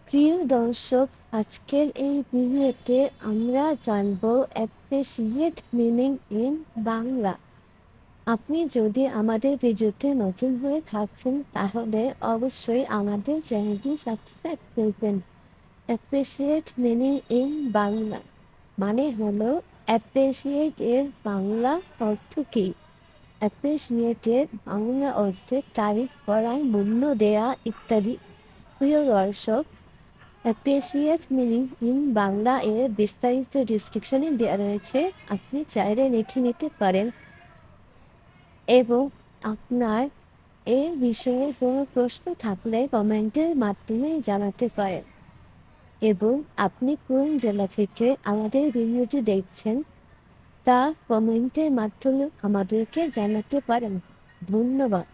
প্রিয় দর্শক, আজকের এই ভিডিওতে আমরা জানব অ্যাপ্রিসিয়েট মিনিং ইন বাংলা। আপনি যদি আমাদের ভিডিওতে নতুন হয়ে থাকেন তাহলে অবশ্যই আমাদের চ্যানেলটি সাবস্ক্রাইব করবেন। অ্যাপ্রিসিয়েট মিনিং ইন বাংলা মানে হলো অ্যাপ্রিসিয়েট এর বাংলা অর্থ কী? অ্যাপ্রিসিয়েট এর বাংলা অর্থে তারিফ করা, মূল্য দেয়া ইত্যাদি। প্রিয় দর্শক, অ্যাপ্রিসিয়েট মিনিং ইন বাংলা এর বিস্তারিত ডিসক্রিপশনে দেওয়া রয়েছে, আপনি চাইলে লিখে নিতে পারেন। এবং আপনার এই বিষয়ে কোনো প্রশ্ন থাকলে কমেন্টের মাধ্যমে জানাতে পারেন। এবং আপনি কোন জেলা থেকে আমাদের ভিডিওটি দেখছেন তা কমেন্টের মাধ্যমে আমাদেরকে জানাতে পারেন। ধন্যবাদ।